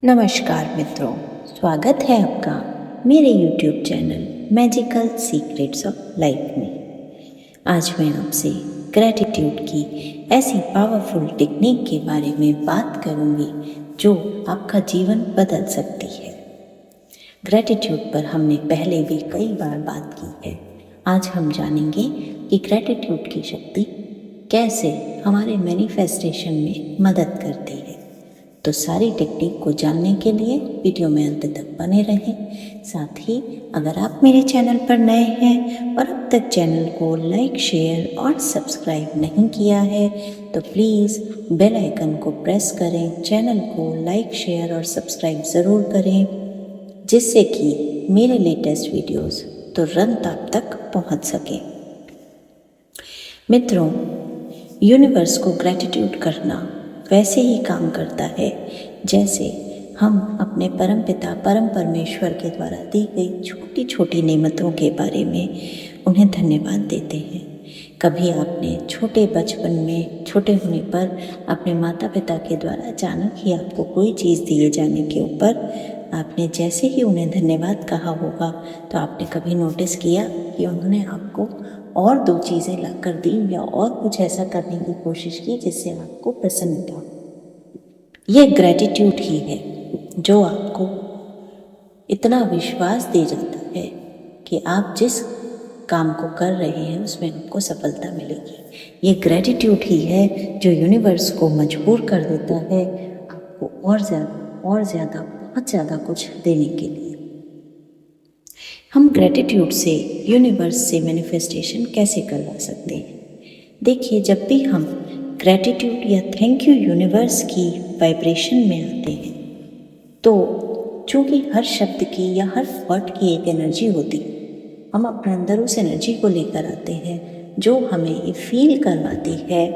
नमस्कार मित्रों, स्वागत है आपका मेरे YouTube channel magical secrets of life में। आज मैं आपसे ग्रैटिट्यूड की ऐसी पावरफुल टेक्निक के बारे में बात करूंगी जो आपका जीवन बदल सकती है। ग्रैटिट्यूड पर हमने पहले भी कई बार बात की है। आज हम जानेंगे कि ग्रैटिट्यूड की शक्ति कैसे हमारे मैनिफेस्टेशन में मदद करती है। तो सारी टेक्निक को जानने के लिए वीडियो में अंत तक बने रहें। साथ ही अगर आप मेरे चैनल पर नए हैं और अब तक चैनल को लाइक, शेयर और सब्सक्राइब नहीं किया है तो प्लीज़ बेल आइकन को प्रेस करें, चैनल को लाइक, शेयर और सब्सक्राइब ज़रूर करें, जिससे कि मेरे लेटेस्ट वीडियोस तुरंत आप तक पहुंच सके। मित्रों, यूनिवर्स को ग्रैटिट्यूड करना वैसे ही काम करता है जैसे हम अपने परम पिता परम परमेश्वर के द्वारा दी गई छोटी छोटी नेमतों के बारे में उन्हें धन्यवाद देते हैं। कभी आपने छोटे बचपन में छोटे होने पर अपने माता पिता के द्वारा अचानक ही आपको कोई चीज़ दिए जाने के ऊपर आपने जैसे ही उन्हें धन्यवाद कहा होगा तो आपने कभी नोटिस किया कि उन्होंने आपको और दो चीज़ें ला कर दी या और कुछ ऐसा करने की कोशिश की जिससे आपको प्रसन्नता हो। यह ग्रैटिट्यूड ही है जो आपको इतना विश्वास दे जाता है कि आप जिस काम को कर रहे हैं उसमें आपको सफलता मिलेगी। ये ग्रैटिट्यूड ही है जो यूनिवर्स को मजबूर कर देता है आपको और ज़्यादा बहुत ज़्यादा कुछ देने के लिए। हम ग्रैटिट्यूड से यूनिवर्स से मैनिफेस्टेशन कैसे करवा सकते हैं? देखिए, जब भी हम ग्रैटिट्यूड या थैंक यू यूनिवर्स की वाइब्रेशन में आते हैं तो चूँकि हर शब्द की या हर वर्ड की एक एनर्जी होती है, हम अपने अंदर उस एनर्जी को लेकर आते हैं जो हमें ये फील करवाती है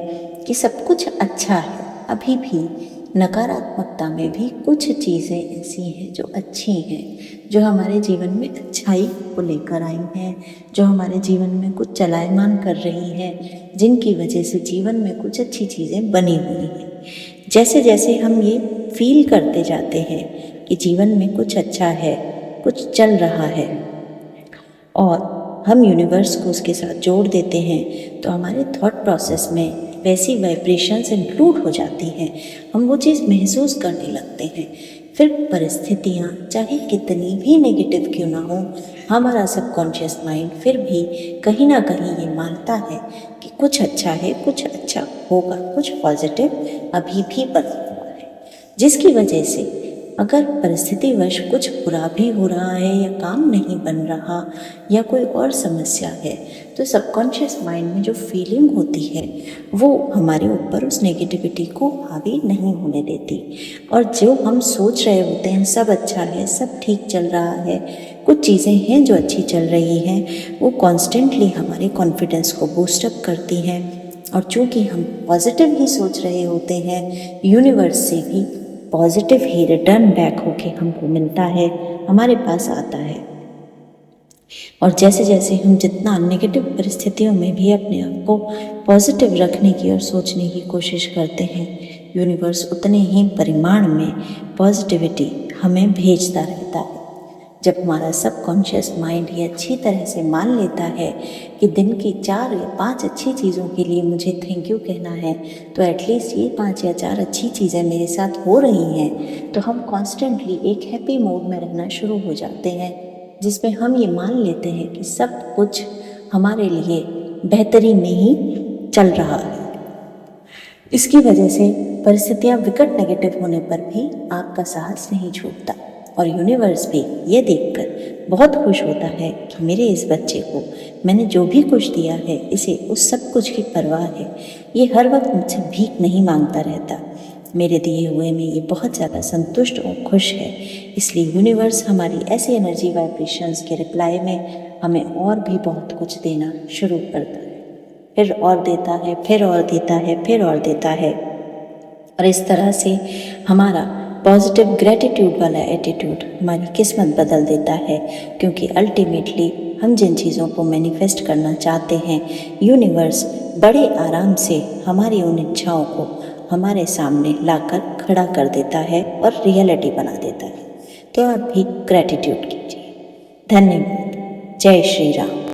कि सब कुछ अच्छा है। अभी भी नकारात्मकता में भी कुछ चीज़ें ऐसी हैं जो अच्छी हैं, जो हमारे जीवन में अच्छाई को लेकर आई हैं, जो हमारे जीवन में कुछ चलायमान कर रही हैं, जिनकी वजह से जीवन में कुछ अच्छी चीज़ें बनी हुई हैं। जैसे जैसे हम ये फील करते जाते हैं कि जीवन में कुछ अच्छा है, कुछ चल रहा है और हम यूनिवर्स को उसके साथ जोड़ देते हैं तो हमारे थॉट प्रोसेस में वैसी वाइब्रेशंस इंक्लूड हो जाती हैं, हम वो चीज़ महसूस करने लगते हैं। फिर परिस्थितियाँ चाहे कितनी भी नेगेटिव क्यों ना हो, हमारा सबकॉन्शियस माइंड फिर भी कहीं ना कहीं ये मानता है कि कुछ अच्छा है, कुछ अच्छा होगा, कुछ पॉजिटिव अभी भी बना हुआ है। जिसकी वजह से अगर परिस्थितिवश कुछ बुरा भी हो रहा है या काम नहीं बन रहा या कोई और समस्या है तो सबकॉन्शियस माइंड में जो फीलिंग होती है वो हमारे ऊपर उस नेगेटिविटी को हावी नहीं होने देती। और जो हम सोच रहे होते हैं सब अच्छा है, सब ठीक चल रहा है, कुछ चीज़ें हैं जो अच्छी चल रही हैं, वो कॉन्स्टेंटली हमारे कॉन्फिडेंस को बूस्टअप करती हैं। और चूँकि हम पॉजिटिव ही सोच रहे होते हैं, यूनिवर्स से भी पॉजिटिव ही रिटर्न बैक होके हमको मिलता है, हमारे पास आता है। और जैसे जैसे हम जितना नेगेटिव परिस्थितियों में भी अपने आप को पॉजिटिव रखने की और सोचने की कोशिश करते हैं, यूनिवर्स उतने ही परिमाण में पॉजिटिविटी हमें भेजता रहता है। जब हमारा सबकॉन्शियस माइंड ये अच्छी तरह से मान लेता है कि दिन की 4 या 5 अच्छी चीज़ों के लिए मुझे थैंक यू कहना है तो एटलीस्ट ये 5 या 4 अच्छी चीज़ें मेरे साथ हो रही हैं, तो हम कॉन्स्टेंटली एक हैप्पी मूड में रहना शुरू हो जाते हैं, जिसमें हम ये मान लेते हैं कि सब कुछ हमारे लिए बेहतरी में ही चल रहा है। इसकी वजह से परिस्थितियाँ विकट नेगेटिव होने पर भी आपका साहस नहीं छूटता और यूनिवर्स भी ये देखकर बहुत खुश होता है कि मेरे इस बच्चे को मैंने जो भी कुछ दिया है इसे उस सब कुछ की परवाह है। ये हर वक्त मुझसे भीख नहीं मांगता रहता, मेरे दिए हुए में ये बहुत ज़्यादा संतुष्ट और खुश है। इसलिए यूनिवर्स हमारी ऐसी एनर्जी वाइब्रेशंस के रिप्लाई में हमें और भी बहुत कुछ देना शुरू करता है, फिर और देता है, फिर और देता है, फिर और देता है। और इस तरह से हमारा पॉजिटिव ग्रैटिट्यूड वाला एटीट्यूड हमारी किस्मत बदल देता है, क्योंकि अल्टीमेटली हम जिन चीज़ों को मैनिफेस्ट करना चाहते हैं यूनिवर्स बड़े आराम से हमारी उन इच्छाओं को हमारे सामने लाकर खड़ा कर देता है और रियलिटी बना देता है। तो आप भी ग्रैटिट्यूड कीजिए। धन्यवाद। जय श्री राम।